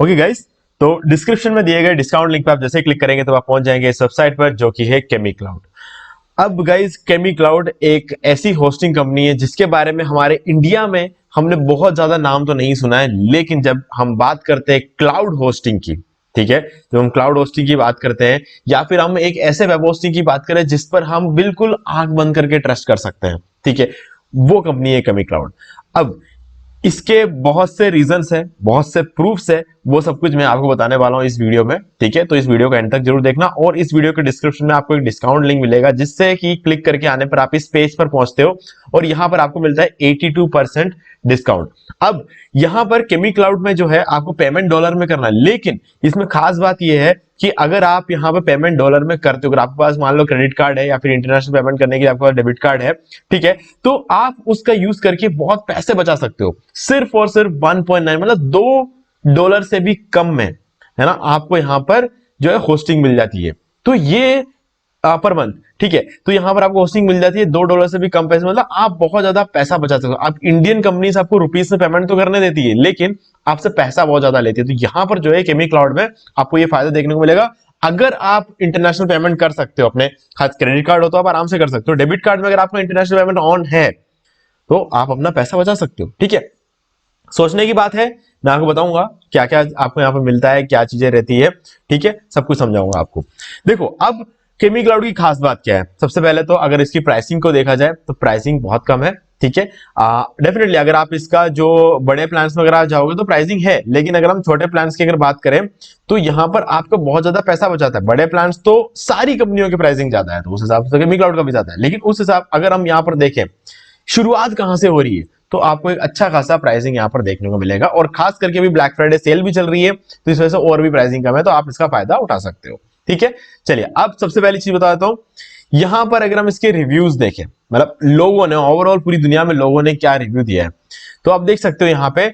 Okay guys, तो description में दिए गए डिस्काउंट लिंक पे आप जैसे क्लिक करेंगे तो आप पहुंच जाएंगे इस वेबसाइट पर जो कि है केमी क्लाउड। अब गाइस, केमी क्लाउड एक ऐसी होस्टिंग कंपनी है जिसके बारे में हमारे इंडिया में हमने बहुत ज्यादा नाम तो नहीं सुना है, लेकिन जब हम बात करते हैं क्लाउड होस्टिंग की, ठीक है, जब हम क्लाउड होस्टिंग की बात करते हैं या फिर हम एक ऐसे वेब होस्टिंग की बात करें जिस पर हम बिल्कुल आंख बंद करके ट्रस्ट कर सकते हैं, ठीक है, वो कंपनी है केमी क्लाउड। अब इसके बहुत से रीजंस है, बहुत से प्रूफ्स है, वो सब कुछ मैं आपको बताने वाला हूं इस वीडियो में, ठीक है। तो इस वीडियो को एंड तक जरूर देखना और इस वीडियो के डिस्क्रिप्शन में आपको एक डिस्काउंट लिंक मिलेगा जिससे कि क्लिक करके आने पर आप इस पेज पर पहुंचते हो और यहां पर आपको मिलता है 82% डिस्काउंट। अब यहां पर केमी क्लाउड में जो है आपको पेमेंट डॉलर में करना है, लेकिन इसमें खास बात यह है कि अगर आप यहां पर पेमेंट डॉलर में करते हो, अगर आपके पास मान लो क्रेडिट कार्ड है या फिर इंटरनेशनल पेमेंट करने के लिए आपके पास डेबिट कार्ड है, ठीक है, तो आप उसका यूज करके बहुत पैसे बचा सकते हो। सिर्फ और सिर्फ 1.9 मतलब $2 से भी कम में, है ना, आपको यहां पर जो है होस्टिंग मिल जाती है। तो ये पर मंथ, ठीक है, तो यहां पर आपको होस्टिंग मिल जाती है $2 से भी कम पैसे, मतलब आप बहुत ज्यादा पैसा बचा सकते हो। आप इंडियन कंपनीज आपको रुपीस में पेमेंट तो करने देती है लेकिन आपसे पैसा बहुत ज्यादा लेती है। तो यहां पर जो है केमी क्लाउड में आपको ये फायदा देखने को मिलेगा। अगर आप इंटरनेशनल पेमेंट कर सकते हो, अपने खास क्रेडिट कार्ड हो तो आप आराम से कर सकते हो, डेबिट कार्ड में अगर आपका इंटरनेशनल पेमेंट ऑन है तो आप अपना पैसा बचा सकते हो, ठीक है। सोचने की बात है, मैं आपको बताऊंगा क्या क्या आपको यहाँ पर मिलता है, क्या चीजें रहती है, ठीक है, सब कुछ समझाऊंगा आपको। देखो, अब केमी क्लाउड की खास बात क्या है। सबसे पहले तो अगर इसकी प्राइसिंग को देखा जाए तो प्राइसिंग बहुत कम है, ठीक है। डेफिनेटली अगर आप इसका जो बड़े प्लान्स में अगर आप जाओगे तो प्राइसिंग है, लेकिन अगर हम छोटे प्लान्स की अगर बात करें तो यहां पर आपको बहुत ज्यादा पैसा बचाता है। बड़े प्लान्स तो सारी कंपनियों की प्राइसिंग ज्यादा है तो उस हिसाब से केमी क्लाउड का भी ज्यादा है, लेकिन उस हिसाब अगर हम यहाँ पर देखें शुरुआत कहां से हो रही है तो आपको एक अच्छा खासा प्राइसिंग यहां पर देखने को मिलेगा। और खास करके अभी ब्लैक फ्राइडे सेल भी चल रही है तो इस वजह से और भी प्राइसिंग कम है, तो आप इसका फायदा उठा सकते हो, ठीक है। चलिए, अब सबसे पहली चीज बता देता हूं, यहां पर अगर हम इसके रिव्यूज देखें, मतलब लोगों ने ओवरऑल पूरी दुनिया में लोगों ने क्या रिव्यू दिया है, तो आप देख सकते हो यहां पे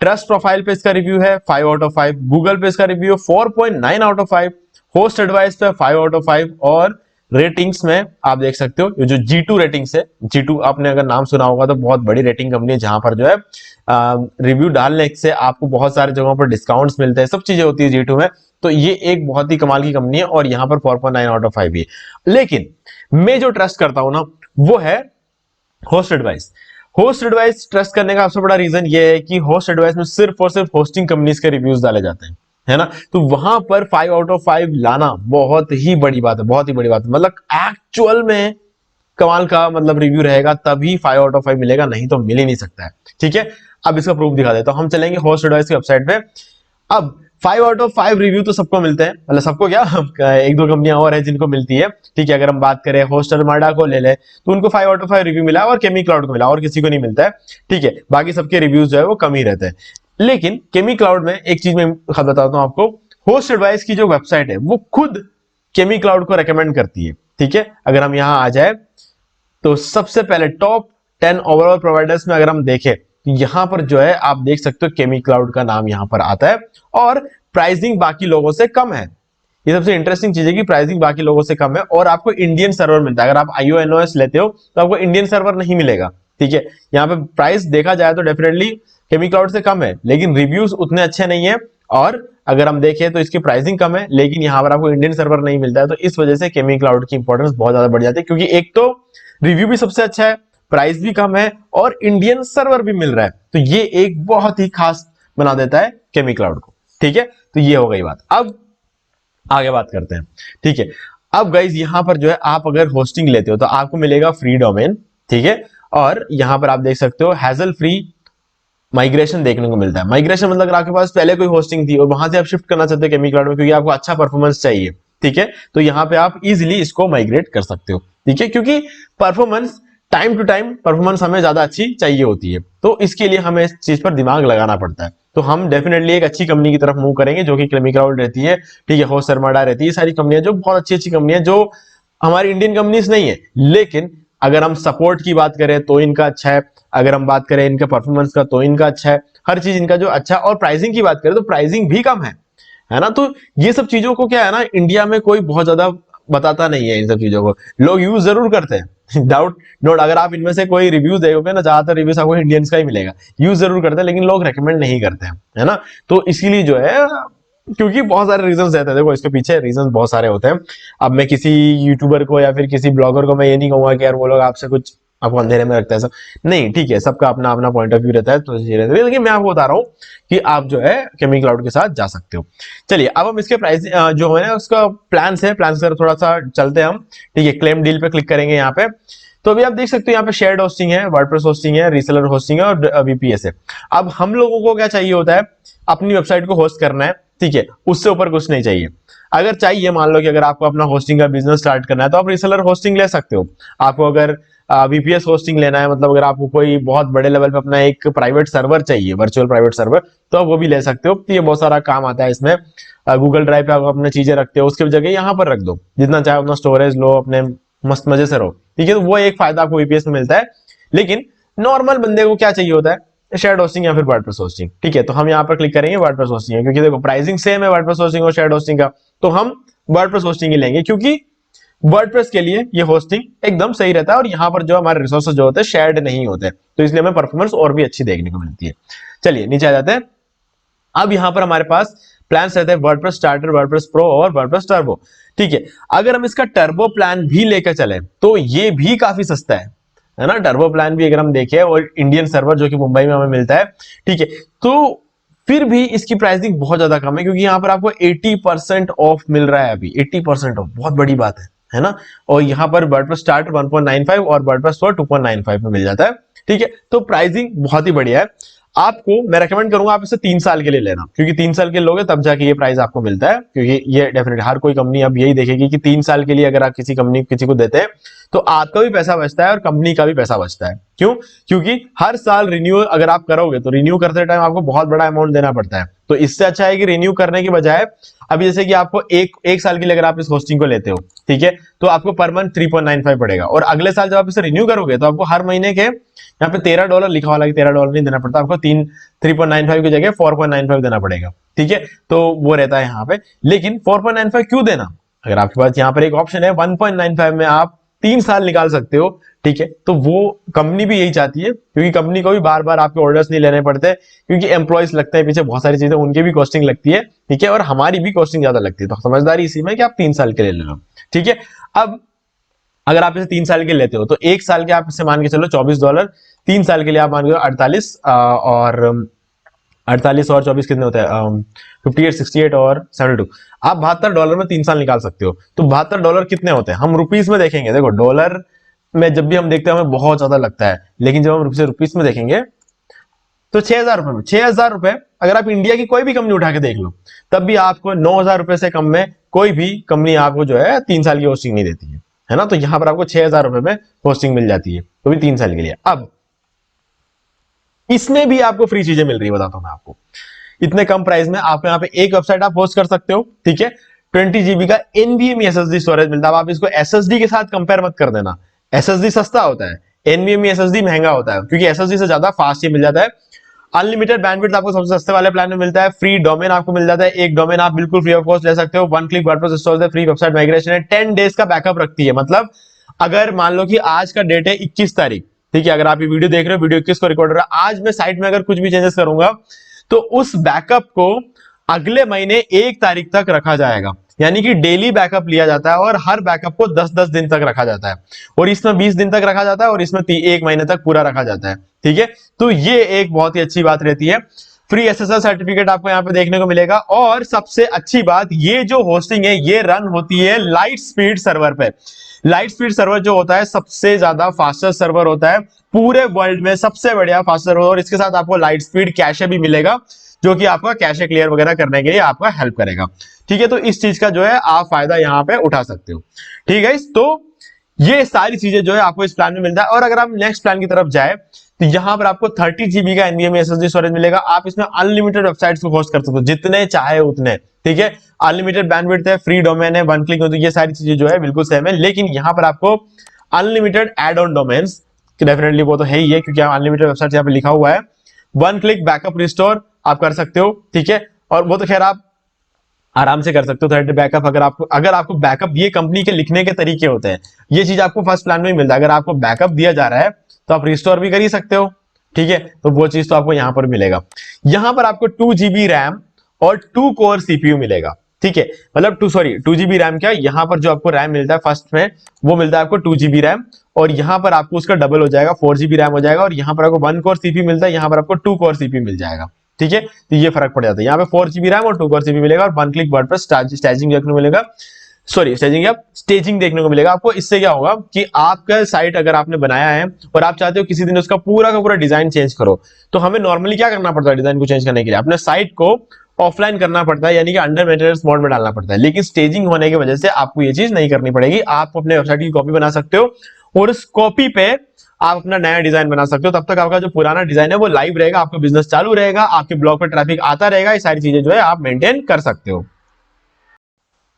ट्रस्ट प्रोफाइल पे इसका रिव्यू है 5/5, गूगल पे इसका रिव्यू 4.9/5, होस्ट एडवाइस पे 5/5 और रेटिंग्स में आप देख सकते हो ये जो G2 रेटिंग्स है, G2 आपने अगर नाम सुना होगा तो बहुत बड़ी रेटिंग कंपनी है जहां पर जो है रिव्यू डालने से आपको बहुत सारे जगहों पर डिस्काउंट्स मिलते हैं, सब चीजें होती है G2 में। तो ये एक बहुत ही कमाल की कंपनी है और यहां पर 4.9/5 भी है। लेकिन मैं जो ट्रस्ट करता हूं ना वो है host advice. Host advice trust करने का सबसे बड़ा रीजन ये है कि होस्ट एडवाइस में सिर्फ और सिर्फ होस्टिंग कंपनीज के रिव्यूज डाले जाते हैं, है ना, तो वहां पर 5/5 लाना बहुत ही बड़ी बात है, बहुत ही बड़ी बात है। मतलब एक्चुअल में कमाल का मतलब रिव्यू रहेगा तभी 5/5 मिलेगा, नहीं तो मिल ही नहीं सकता है, ठीक है। अब इसका प्रूफ दिखा देता हूं, हम चलेंगे होस्ट एडवाइस की वेबसाइट पे। अब 5/5 रिव्यू तो सबको मिलते हैं, मतलब सबको क्या, एक दो कंपनियां और है जिनको मिलती है, ठीक है। अगर हम बात करें होस्टर मार्डा को ले ले तो उनको 5/5 रिव्यू मिला और केमी क्लाउड को मिला, और किसी को नहीं मिलता है, ठीक है। बाकी सबके रिव्यूज जो है वो कम ही रहते हैं। लेकिन केमी क्लाउड में एक चीज मैं बताता हूं आपको, होस्ट एडवाइस की जो वेबसाइट है वो खुद केमी क्लाउड को रेकमेंड करती है, ठीक है। अगर हम यहां आ जाए तो सबसे पहले टॉप 10 ओवरऑल प्रोवाइडर्स में अगर हम देखें तो यहां पर जो है आप देख सकते हो केमी क्लाउड का नाम यहां पर आता है और प्राइसिंग बाकी लोगों से कम है। ये सबसे इंटरेस्टिंग चीज है कि प्राइसिंग बाकी लोगों से कम है और आपको इंडियन सर्वर मिलता है। अगर आप IONOS लेते हो तो आपको इंडियन सर्वर नहीं मिलेगा, ठीक है। यहाँ पे प्राइस देखा जाए तो डेफिनेटली केमी क्लाउड से कम है लेकिन रिव्यूज उतने अच्छे नहीं है, और अगर हम देखें तो इसकी प्राइसिंग कम है लेकिन यहाँ पर आपको इंडियन सर्वर नहीं मिलता है। तो इस वजह से केमी क्लाउड की इंपॉर्टेंस बहुत ज्यादा बढ़ जाती है, क्योंकि एक तो रिव्यू भी सबसे अच्छा है, प्राइस भी कम है और इंडियन सर्वर भी मिल रहा है, तो ये एक बहुत ही खास बना देता है केमी क्लाउड को, ठीक है। तो ये हो गई बात। अब आगे बात करते हैं, ठीक है। अब गाइज यहां पर जो है आप अगर होस्टिंग लेते हो तो आपको मिलेगा फ्री डोमेन, ठीक है, और यहां पर आप देख सकते हो हैजल फ्री माइग्रेशन देखने को मिलता है। माइग्रेशन मतलब अगर आपके पास पहले कोई होस्टिंग थी और वहां से आप शिफ्ट करना चाहते हो केमी क्लाउड में क्योंकि आपको अच्छा परफॉर्मेंस चाहिए, ठीक है, तो यहां पे आप इजीली इसको माइग्रेट कर सकते हो, ठीक है, क्योंकि performance time to time performance हमें ज्यादा अच्छी चाहिए होती है, तो इसके लिए हमें इस चीज पर दिमाग लगाना पड़ता है। तो हम डेफिनेटली एक अच्छी कंपनी की तरफ मूव करेंगे जो कि केमी क्लाउड रहती है, ठीक है, होस्ट शर्माडा रहती है, सारी कंपनियां जो बहुत अच्छी अच्छी कंपनियां जो हमारी इंडियन कंपनीज नहीं है, लेकिन अगर हम सपोर्ट की बात करें तो इनका अच्छा है, अगर हम बात करें इनके परफॉर्मेंस का तो इनका अच्छा है, हर चीज इनका जो अच्छा है। और प्राइसिंग की बात करें तो प्राइसिंग भी कम है ना। तो ये सब चीजों को क्या है ना, इंडिया में कोई बहुत ज्यादा बताता नहीं है इन सब चीजों को, लोग यूज जरूर करते हैं डाउट नोट, अगर आप इनमें से कोई रिव्यू देखोगे ना, ज्यादातर रिव्यूज आपको इंडियंस का ही मिलेगा, यूज जरूर करते हैं लेकिन लोग रेकमेंड नहीं करते हैं, है ना। तो इसीलिए जो है, क्योंकि बहुत सारे रीजंस रहते हैं, देखो इसके पीछे रीजंस बहुत सारे होते हैं। अब मैं किसी यूट्यूबर को या फिर किसी ब्लॉगर को मैं ये नहीं कहूंगा कि यार वो लोग आपसे कुछ आपको अंधेरे में रखता है, सब नहीं, ठीक है, सबका अपना अपना पॉइंट ऑफ व्यू रहता है, तो लेकिन मैं आपको बता रहा हूँ कि आप जो है केमी क्लाउड के साथ जा सकते हो। चलिए अब हम इसके प्राइस जो है ना उसका प्लान है, प्लान से थोड़ा सा चलते हैं हम, ठीक है। क्लेम डील पे क्लिक करेंगे यहाँ पे, तो अभी आप देख सकते हो यहाँ पे शेयर्ड होस्टिंग है, वर्डप्रेस होस्टिंग है, रीसेलर होस्टिंग है और वीपीएस है। अब हम लोगों को क्या चाहिए होता है, अपनी वेबसाइट को होस्ट करना है, ठीक है, उससे ऊपर कुछ नहीं चाहिए। अगर चाहिए, मान लो कि अगर आपको अपना होस्टिंग का बिजनेस स्टार्ट करना है तो आप रीसेलर होस्टिंग ले सकते हो। आपको अगर वीपीएस होस्टिंग लेना है, मतलब अगर आपको कोई बहुत बड़े लेवल पे अपना एक प्राइवेट सर्वर चाहिए, वर्चुअल प्राइवेट सर्वर, तो आप वो भी ले सकते हो। तो ये बहुत सारा काम आता है इसमें। गूगल ड्राइव पे आप अपने चीजें रखते हो, उसकी जगह यहाँ पर रख दो, जितना चाहे अपना स्टोरेज लो, अपने मस्त मजे से रहो, ठीक है। तो वो एक फायदा आपको वीपीएस में मिलता है। लेकिन नॉर्मल बंदे को क्या चाहिए होता है, शेयर्ड होस्टिंग या फिर वर्डप्रेस होस्टिंग, ठीक है। तो हम यहाँ पर क्लिक करेंगे वर्डप्रेस होस्टिंग, क्योंकि देखो प्राइसिंग सेम है वर्डप्रेस होस्टिंग और शेयर्ड होस्टिंग का, तो हम वर्डप्रेस होस्टिंग ही लेंगे, क्योंकि वर्डप्रेस के लिए ये होस्टिंग एकदम सही रहता है और यहाँ पर जो हमारे रिसोर्सेज जो होते हैं शेयर्ड नहीं होते, तो इसलिए हमें परफॉर्मेंस और भी अच्छी देखने को मिलती है। चलिए नीचे आ जाते हैं। अब यहाँ पर हमारे पास प्लान रहते हैं वर्डप्रेस स्टार्टर, वर्डप्रेस प्रो और वर्डप्रेस टर्बो, ठीक है। अगर हम इसका टर्बो प्लान भी लेकर चले तो ये भी काफी सस्ता है ना। टर्बो प्लान भी अगर हम देखें, और इंडियन सर्वर जो कि मुंबई में हमें मिलता है, ठीक है, तो फिर भी इसकी प्राइसिंग बहुत ज्यादा कम है, क्योंकि यहाँ पर आपको 80% ऑफ मिल रहा है अभी, 80% ऑफ, बहुत बड़ी बात है ना। और यहाँ पर वर्डप्रेस स्टार्टर 1.95 और वर्डप्रेस प्रो 2.95 में मिल जाता है, ठीक है। तो प्राइसिंग बहुत ही बढ़िया है। आपको मैं रेकमेंड करूंगा आप इसे 3 साल के लिए लेना, क्योंकि 3 साल के लोगे तब जाके ये प्राइस आपको मिलता है, क्योंकि ये डेफिनेटली हर कोई कंपनी अब यही देखेगी कि 3 साल के लिए अगर आप किसी कंपनी किसी को देते हैं तो आपका भी पैसा बचता है और कंपनी का भी पैसा बचता है। क्यों? क्योंकि हर साल रिन्यू अगर आप करोगे तो रिन्यू करते टाइम आपको बहुत बड़ा अमाउंट देना पड़ता है। तो इससे अच्छा है कि रिन्यू करने की बजाय, अभी जैसे कि आपको एक साल के लिए अगर आप इस होस्टिंग को लेते हो, ठीक है, तो आपको पर मंथ 3.95 पड़ेगा, और अगले साल जब आप इसे रिन्यू करोगे तो आपको हर महीने के यहाँ पे $13 लिखा हुआ, $13 नहीं देना पड़ता आपको, 3.95 की जगह 4.95 देना पड़ेगा, ठीक है। तो वो रहता है यहाँ पे। लेकिन 4.95 क्यों देना, अगर आपके पास यहाँ पर एक ऑप्शन है 1.95 में आप 3 साल निकाल सकते हो, ठीक है। तो वो कंपनी भी यही चाहती है, क्योंकि कंपनी को भी बार बार आपके ऑर्डर्स नहीं लेने पड़ते, क्योंकि एम्प्लॉइज लगते हैं पीछे, बहुत सारी चीजें उनकी भी कॉस्टिंग लगती है, ठीक है, और हमारी भी कॉस्टिंग ज्यादा लगती है। तो समझदारी इसी में कि आप 3 साल के लिए ले लो, ठीक है। अब अगर आप इसे 3 साल के लेते हो तो 1 साल के आप इसे मान के चलो $24, 3 साल के लिए आप मान के 48 और 24 कितने होते हैं, 58, 68 और 72, आप $72 में 3 साल निकाल सकते हो। तो $72 कितने होते हैं, हम रुपीस में देखेंगे, देखो डॉलर में जब भी हम देखते हैं हमें बहुत ज्यादा लगता है, लेकिन जब हम रुपीस में देखेंगे तो 6,000 रुपए में, 6,000 रुपए अगर आप इंडिया की कोई भी कंपनी उठा के देख लो, तब भी आपको 9,000 रुपए से कम में कोई भी कंपनी आपको जो है 3 साल की होस्टिंग नहीं देती है ना। तो यहां पर आपको 6,000 रुपए में होस्टिंग मिल जाती है, तो भी 3 साल के लिए। अब इसमें भी आपको फ्री चीजें मिल रही है, बताता हूं मैं आपको। इतने कम प्राइस में आप यहाँ पे एक वेबसाइट आप होस्ट कर सकते हो, ठीक है। 20 GB का NVMe SSD स्टोरेज मिलता है। अब आप इसको SSD के साथ कंपेयर मत कर देना, SSD सस्ता होता है, NVMe SSD महंगा होता है, क्योंकि SSD से ज्यादा फास्ट ये मिल जाता है। अनलिमिटेड बैंडविड्थ आपको सबसे सस्ते वाले प्लान में मिलता है। फ्री डोमेन आपको मिल जाता है, एक डोमेन आप बिल्कुल फ्री ऑफ कॉस्ट ले सकते हो। 1 क्लिक वर्डप्रेस इंस्टॉल है, फ्री वेबसाइट माइग्रेशन है, 10 डेज का बैकअप रखती है। मतलब अगर मान लो कि आज का डेट है 21 तारीख, ठीक है, अगर आप ये वीडियो देख रहे हो, वीडियो 21 को रिकॉर्ड हो रहा है, आज मैं साइट में अगर कुछ भी चेंजेस करूंगा तो उस बैकअप को अगले महीने 1 तारीख तक रखा जाएगा, यानी कि डेली बैकअप लिया जाता है, और हर बैकअप को 10-10 दिन तक रखा जाता है, और इसमें 20 दिन तक रखा जाता है, और इसमें 1 महीने तक पूरा रखा जाता है, ठीक है। तो ये एक बहुत ही अच्छी बात रहती है। फ्री SSL सर्टिफिकेट आपको यहाँ पे देखने को मिलेगा, और सबसे अच्छी बात, ये जो होस्टिंग है ये रन होती है लाइट स्पीड सर्वर पे। लाइट स्पीड सर्वर जो होता है सबसे ज्यादा फास्टेस्ट सर्वर होता है पूरे वर्ल्ड में, सबसे बढ़िया फास्ट सर्वर, और इसके साथ आपको लाइट स्पीड कैशे भी मिलेगा, जो कि आपका कैशे क्लियर वगैरह करने के लिए आपका हेल्प करेगा, ठीक है। तो इस चीज का जो है आप फायदा यहाँ पे उठा सकते हो, ठीक है। तो ये सारी चीजें जो है आपको इस प्लान में मिलता है। और अगर आप नेक्स्ट प्लान की तरफ जाए तो यहां पर आपको 30 GB का NVMe SSD स्टोरेज मिलेगा। आप इसमें अनलिमिटेड वेबसाइट्स को होस्ट कर सकते हो, जितने चाहे उतने, ठीक है। अनलिमिटेड बैंडविड्थ है, फ्री डोमेन है, 1 क्लिक, तो ये सारी चीजें जो है बिल्कुल सेम है। लेकिन यहां पर आपको unlimited add on domains, definitely वो तो है ही है, क्योंकि अनलिमिटेड वेबसाइट यहाँ पे लिखा हुआ है। 1 क्लिक बैकअप रिस्टोर आप कर सकते हो, ठीक है। और वो तो खैर आप आराम से कर सकते हो थर्ड बैकअप। अगर आपको बैकअप ये कंपनी के लिखने के तरीके होते हैं, ये चीज आपको फर्स्ट प्लान में ही मिलता है। अगर आपको बैकअप दिया जा रहा है तो आप रिस्टोर भी कर ही सकते हो, ठीक है, तो वो चीज तो आपको यहां पर मिलेगा। यहां पर आपको 2 GB रैम और 2 कोर सीपीयू मिलेगा, ठीक है, मतलब 2 GB रैम क्या, यहां पर जो आपको रैम मिलता है फर्स्ट में वो मिलता है आपको 2 GB रैम, और यहां पर आपको उसका डबल हो जाएगा 4 GB रैम हो जाएगा, और यहां पर आपको 1 कोर सीपीयू मिलता है, यहां पर आपको 2 कोर सीपीयू मिल जाएगा, ठीक है। तो ये फर्क पड़ जाता है, यहाँ पे 4 GB रैम और 2 कोर सीपीयू मिलेगा, और 1 क्लिक वर्डप्रेस स्टेजिंग देखने को मिलेगा, स्टेजिंग देखने को मिलेगा आपको। इससे क्या होगा कि आपका साइट अगर आपने बनाया है और आप चाहते हो किसी दिन उसका पूरा का पूरा डिजाइन चेंज करो, तो हमें नॉर्मली क्या करना पड़ता है डिजाइन को चेंज करने के लिए, अपने साइट को ऑफलाइन करना पड़ता है, यानी कि अंडर मेंटेनेंस मोड में डालना पड़ता है। लेकिन स्टेजिंग होने की वजह से आपको ये चीज नहीं करनी पड़ेगी, आप अपने वेबसाइट की कॉपी बना सकते हो और उस कॉपी पे आप अपना नया डिजाइन बना सकते हो। तब तक आपका जो पुराना डिजाइन है वो लाइव रहेगा, आपका बिजनेस चालू रहेगा, आपके ब्लॉग पे ट्रैफिक आता रहेगा, ये सारी चीजें जो है आप मेंटेन कर सकते हो।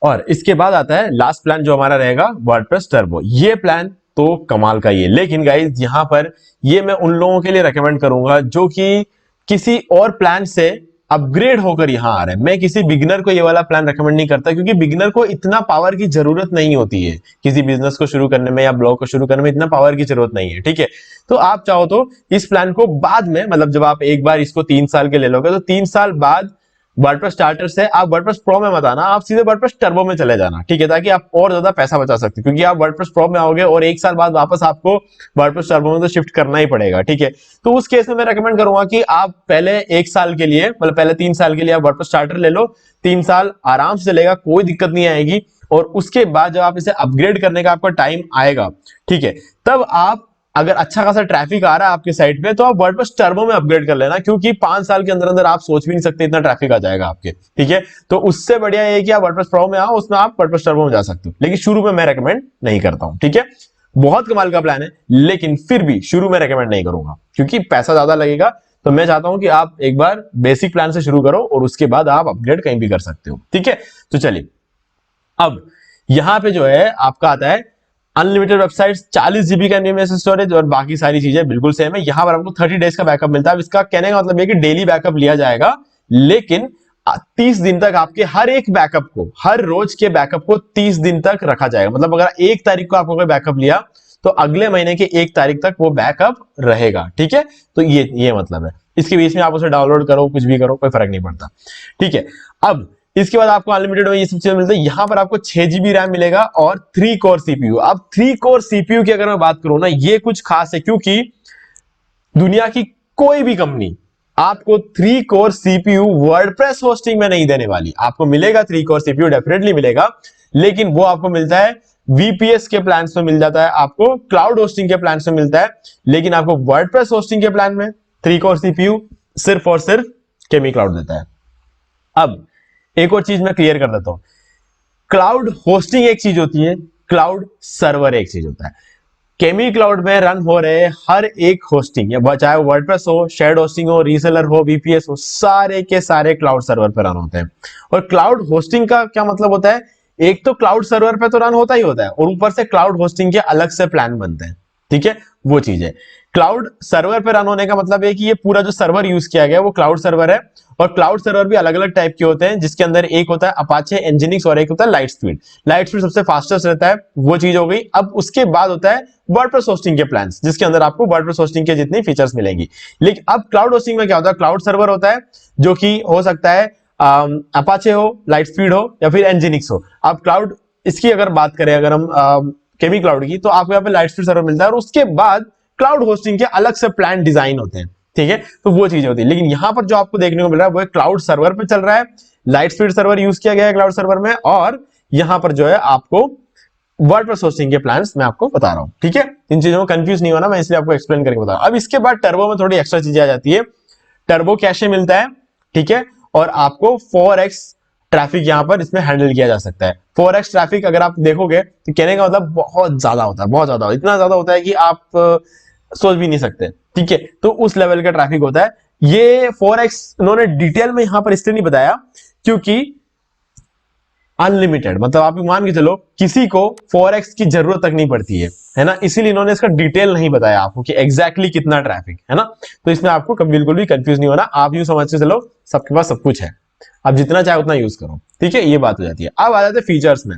और इसके बाद आता है लास्ट प्लान जो हमारा रहेगा वर्डप्रेस टर्बो। ये प्लान तो कमाल का ही है, लेकिन गाइज यहां पर ये मैं उन लोगों के लिए रेकमेंड करूंगा जो कि किसी और प्लान से अपग्रेड होकर यहां आ रहे हैं। मैं किसी बिगिनर को ये वाला प्लान रेकमेंड नहीं करता, क्योंकि बिगिनर को इतना पावर की जरूरत नहीं होती है किसी बिजनेस को शुरू करने में या ब्लॉग को शुरू करने में, इतना पावर की जरूरत नहीं है, ठीक है। तो आप चाहो तो इस प्लान को बाद में, मतलब जब आप एक बार इसको 3 साल के ले लोगे तो 3 साल बाद वर्डप्रेस स्टार्टर से आप वर्डप्रेस प्रो में मत आना, आप सीधे वर्डप्रेस टर्बो में चले जाना, ठीक है, ताकि आप और ज्यादा पैसा बचा सकते हो। क्योंकि आप वर्डप्रेस प्रो में आओगे और 1 साल बाद वापस आपको वर्डप्रेस टर्बो में तो शिफ्ट करना ही पड़ेगा, ठीक है। तो उस केस में मैं रेकमेंड करूंगा कि आप पहले 1 साल के लिए, मतलब पहले 3 साल के लिए आप वर्डप्रेस स्टार्टर ले लो, 3 साल आराम से चलेगा, कोई दिक्कत नहीं आएगी। और उसके बाद जब आप इसे अपग्रेड करने का आपका टाइम आएगा, ठीक है, तब आप अगर अच्छा खासा ट्रैफिक आ रहा है आपके साइट पे तो आप वर्डप्रेस टर्बो में अपग्रेड कर लेना, क्योंकि 5 साल के अंदर अंदर आप सोच भी नहीं सकते इतना ट्रैफिक आ जाएगा आपके, ठीक है। तो उससे बढ़िया ये कि आप वर्डप्रेस प्रो में आओ, उसमें आप वर्डप्रेस टर्बो में जा सकते हो, लेकिन शुरू में मैं रेकमेंड नहीं करता हूं, ठीक है। बहुत कमाल का प्लान है, लेकिन फिर भी शुरू में रेकमेंड नहीं करूंगा क्योंकि पैसा ज्यादा लगेगा। तो मैं चाहता हूं कि आप एक बार बेसिक प्लान से शुरू करो और उसके बाद आप अपग्रेड कहीं भी कर सकते हो, ठीक है। तो चलिए, अब यहां पे जो है आपका आता है अनलिमिटेड वेबसाइट, 40 GB का एमएस स्टोरेज, और बाकी सारी चीजें बिल्कुल सेम है। यहां पर आपको 30 डेज का बैकअप मिलता है। इसका कहने का मतलब है कि डेली बैकअप लिया जाएगा, लेकिन 30 दिन तक आपके हर एक बैकअप को, हर रोज के बैकअप को 30 दिन तक रखा जाएगा। मतलब अगर 1 तारीख को आपको कोई बैकअप लिया तो अगले महीने के 1 तारीख तक वो बैकअप रहेगा, ठीक है। तो ये मतलब है, इसके बीच में आप उसे डाउनलोड करो, कुछ भी करो, कोई फर्क नहीं पड़ता, ठीक है। अब इसके बाद आपको अनलिमिटेड में ये सब चीजें मिलती है। यहां पर आपको 6 GB रैम मिलेगा और 3 कोर सीपीयू। अब 3 कोर सीपीयू की अगर मैं बात करूं ना, ये कुछ खास है, क्योंकि दुनिया की कोई भी कंपनी आपको 3 कोर सीपीयू वर्डप्रेस होस्टिंग में नहीं देने वाली। आपको मिलेगा 3 कोर सीपीयू, डेफिनेटली मिलेगा, लेकिन वो आपको मिलता है वीपीएस के प्लान में मिल जाता है, आपको क्लाउड होस्टिंग के प्लान में मिलता है, लेकिन आपको वर्डप्रेस होस्टिंग के प्लान में 3 कोर सीपीयू सिर्फ और सिर्फ केमी क्लाउड देता है। अब एक और चीज मैं क्लियर कर देता हूं, क्लाउड होस्टिंग एक चीज होती है, क्लाउड सर्वर एक चीज होता है। केमी क्लाउड में रन हो रहे हर एक होस्टिंग, या चाहे वर्डप्रेस हो, शेयर्ड होस्टिंग हो, रीसेलर हो, वीपीएस हो, सारे के सारे क्लाउड सर्वर पर रन होते हैं। और क्लाउड होस्टिंग का क्या मतलब होता है, एक तो क्लाउड सर्वर पे तो रन होता ही होता है, और ऊपर से क्लाउड होस्टिंग के अलग से प्लान बनते हैं, ठीक है, वो चीज है। क्लाउड सर्वर पे रन होने का मतलब है कि ये पूरा जो सर्वर यूज किया गया है वो क्लाउड सर्वर है, और क्लाउड सर्वर भी अलग अलग टाइप के होते हैं, जिसके अंदर एक होता है अपाचे, एनजिनिक्स, और एक होता है लाइट स्पीड। लाइट स्पीड सबसे फास्टेस्ट रहता है, वो चीज हो गई। अब उसके बाद होता है वर्डप्रेस होस्टिंग के प्लान्स, जिसके अंदर आपको वर्डप्रेस होस्टिंग के जितनी फीचर्स मिलेंगी। लेकिन अब क्लाउड होस्टिंग में क्या होता है, क्लाउड सर्वर होता है जो कि हो सकता है अपाचे हो, लाइट स्पीड हो, या फिर एनजिनिक्स हो। अब क्लाउड, इसकी अगर बात करें अगर हम केमी क्लाउड की, तो आपको यहाँ पे लाइट स्पीड सर्वर मिलता है, और उसके बाद क्लाउड होस्टिंग के अलग से प्लान डिजाइन होते हैं, ठीक है। तो वो चीजें होती है, लेकिन यहां पर जो आपको देखने को मिल रहा है वो क्लाउड सर्वर पे चल रहा है, लाइट स्पीड सर्वर यूज किया गया है क्लाउड सर्वर में, और यहां पर जो है आपको वर्डप्रेस होस्टिंग के प्लान्स मैं आपको बता रहा हूं, ठीक है। इन चीजों में कंफ्यूज नहीं होना, मैं इसलिए आपको एक्सप्लेन करके बता रहा हूं। अब इसके बाद टर्बो में थोड़ी एक्स्ट्रा चीजें आ जाती है। टर्बो कैशे मिलता है, ठीक है, और आपको 4x ट्रैफिक यहां पर इसमें हैंडल किया जा सकता है। 4x ट्रैफिक अगर आप देखोगे तो कहने का मतलब बहुत ज्यादा होता है, बहुत ज्यादा, इतना ज्यादा होता है कि आप सोच भी नहीं सकते, ठीक है। तो उस लेवल का ट्रैफिक होता है। ये 4x उन्होंने डिटेल में यहां पर इसलिए नहीं बताया क्योंकि अनलिमिटेड, मतलब आप मान के चलो किसी को 4x की जरूरत तक नहीं पड़ती है ना, इसीलिए इन्होंने इसका डिटेल नहीं बताया आपको कि एग्जैक्टली कितना ट्रैफिक है ना। तो इसमें आपको बिल्कुल भी कंफ्यूज नहीं होना, आप यूं समझ के चलो सबके पास सब कुछ है। आप जितना चाहे उतना यूज करो, ठीक है, ये बात हो जाती है। अब आ जाते हैं फीचर्स में।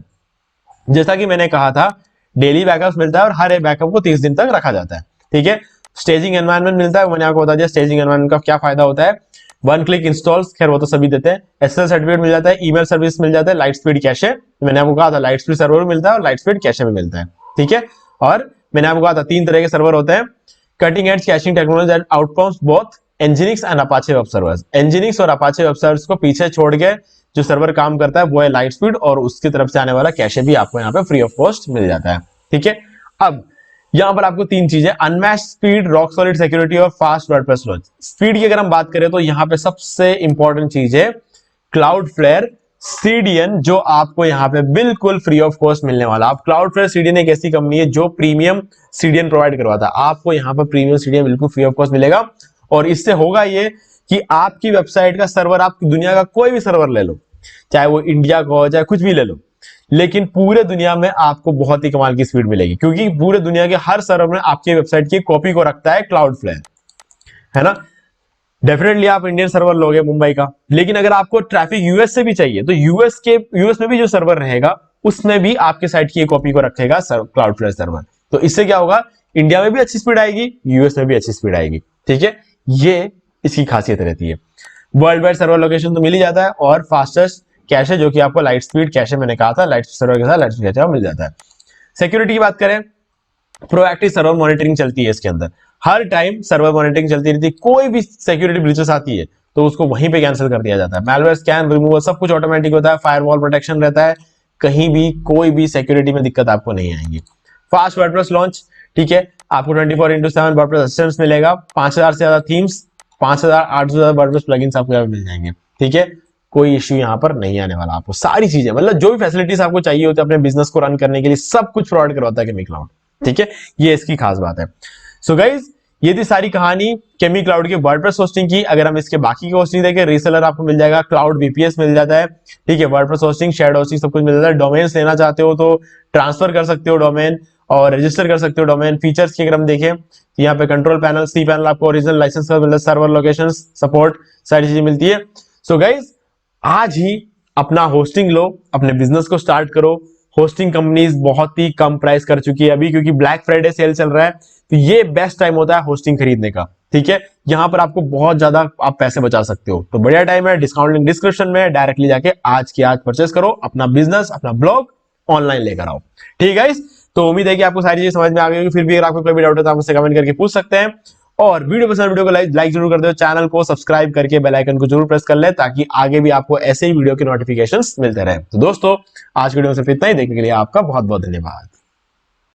जैसा कि मैंने कहा था, डेली बैकअप मिलता है और हर एक बैकअप को 30 दिन तक रखा जाता है, ठीक है। स्टेजिंग एनवायरनमेंट मिलता है, मैंने आपको बता दिया स्टेजिंग एनवायरनमेंट का क्या फायदा होता है। वन क्लिक इंस्टॉल्स, खैर वो तो सभी देते हैं। एसएसएल सर्टिफिकेट मिल जाता है, ईमेल सर्विस मिल जाता है, लाइट स्पीड कैशे, मैंने आपको कहा था लाइट स्पीड सर्वर भी मिलता है और लाइट स्पीड कैशे भी मिलता है, ठीक है। और मैंने आपको कहा था 3 तरह के सर्वर होते हैं, cutting edge caching technology that outcomes both Nginx and Apache web servers. Nginx और अपाचे वेब सर्वर्स को पीछे छोड़ के जो सर्वर काम करता है वो है लाइट स्पीड, और उसकी तरफ से आने वाला कैशे भी आपको यहाँ पे फ्री ऑफ कॉस्ट मिल जाता है, ठीक है। अब यहां पर आपको 3 चीजें, unmatched speed, rock solid security और फास्ट वर्डप्रेस लॉन्च। स्पीड की अगर हम बात करें तो यहां पे सबसे इंपॉर्टेंट चीज है क्लाउडफ्लेयर सीडीएन, जो आपको यहां पे बिल्कुल फ्री ऑफ कॉस्ट मिलने वाला। आप क्लाउडफ्लेयर सीडीएन एक ऐसी कंपनी है जो प्रीमियम सीडीएन प्रोवाइड करवाता है, आपको यहां पर प्रीमियम सीडीएन बिल्कुल फ्री ऑफ कॉस्ट मिलेगा। और इससे होगा ये कि आपकी वेबसाइट का सर्वर, आप दुनिया का कोई भी सर्वर ले लो, चाहे वो इंडिया का हो चाहे कुछ भी ले लो, लेकिन पूरे दुनिया में आपको बहुत ही कमाल की स्पीड मिलेगी, क्योंकि पूरे दुनिया के हर सर्वर में आपकी वेबसाइट की कॉपी को रखता है क्लाउडफ्लेयर, है ना। डेफिनेटली आप इंडियन सर्वर लोगे मुंबई का, लेकिन अगर आपको ट्रैफिक यूएस से भी चाहिए तो यूएस में भी जो सर्वर रहेगा उसमें भी आपके साइट की कॉपी को रखेगा क्लाउडफ्लेयर सर्वर। तो इससे क्या होगा, इंडिया में भी अच्छी स्पीड आएगी, यूएस में भी अच्छी स्पीड आएगी, ठीक है। ये इसकी खासियत रहती है। वर्ल्ड वाइड सर्वर लोकेशन तो मिल ही जाता है, और फास्टेस्ट कैशे जो कि आपको लाइट स्पीड कैशे मैंने कहा था, लाइट सर्वर के साथ लाइट स्पीड कैशे मिल जाता है। सिक्योरिटी की बात करें, प्रोएक्टिव सर्वर मॉनिटरिंग चलती है इसके अंदर, हर टाइम सर्वर मॉनिटरिंग चलती रहती है। कोई भी सिक्योरिटी ब्रीचेस आती है तो उसको वहीं पे कैंसिल कर दिया जाता है। मैलवेयर स्कैन, रिमूवल सब कुछ ऑटोमेटिक होता है, फायरवॉल प्रोटेक्शन रहता है, कहीं भी कोई भी सिक्योरिटी में दिक्कत आपको नहीं आएगी। फास्ट वर्डप्रेस लॉन्च, ठीक है, आपको 24/7 वर्डप्रेस असिस्टेंस मिलेगा, 5000 से ज्यादा थीम्स, 5800 से ज्यादा वर्डप्रेस प्लगइन्स आपको यहाँ मिल जाएंगे, ठीक है। कोई इश्यू यहाँ पर नहीं आने वाला, आपको सारी चीजें, मतलब जो भी फैसिलिटीज आपको चाहिए होती है अपने बिजनेस को रन करने के लिए, सब कुछ प्रोवाइड करवाता है केमी क्लाउड, ठीक है। ये इसकी खास बात है। सो गाइज, ये थी सारी कहानी केमी क्लाउड के वर्डप्रेस होस्टिंग की। अगर हम इसके बाकी की होस्टिंग देखें, रीसेलर आपको मिल जाएगा, क्लाउड वीपीएस मिल जाता है, ठीक है, वर्डप्रेस होस्टिंग, शेयर्ड होस्टिंग सब कुछ मिल जाता है। डोमेन्स लेना चाहते हो तो ट्रांसफर कर सकते हो डोमेन, और रजिस्टर कर सकते हो डोमेन। फीचर्स की अगर हम देखें, यहाँ पे कंट्रोल पैनल, सी पैनल, आपको ओरिजिनल लाइसेंस का मिलता है, सर्वर लोकेशन सपोर्ट, सारी चीजें मिलती है। सो गाइज, आज ही अपना होस्टिंग लो, अपने बिजनेस को स्टार्ट करो। होस्टिंग कंपनीज बहुत ही कम प्राइस कर चुकी है अभी, क्योंकि ब्लैक फ्राइडे सेल चल रहा है, तो ये बेस्ट टाइम होता है होस्टिंग खरीदने का, ठीक है। यहाँ पर आपको बहुत ज्यादा आप पैसे बचा सकते हो, तो बढ़िया टाइम है। डिस्काउंट लिंक डिस्क्रिप्शन में, डायरेक्टली जाके आज की आज परचेस करो, अपना बिजनेस, अपना ब्लॉग ऑनलाइन लेकर आओ, ठीक है। तो उम्मीद है कि आपको सारी चीजें समझ में आ गई होगी। फिर भी अगर आपको कोई भी डाउट है तो आप मुझसे कमेंट करके पूछ सकते हैं, और वीडियो पसंद, वीडियो को लाइक जरूर कर दो, चैनल को सब्सक्राइब करके बेल आइकन को जरूर प्रेस कर ले, ताकि आगे भी आपको ऐसे ही वीडियो के नोटिफिकेशंस मिलते रहे। तो दोस्तों, आज वीडियो में सिर्फ इतना ही, देखने के लिए आपका बहुत बहुत धन्यवाद।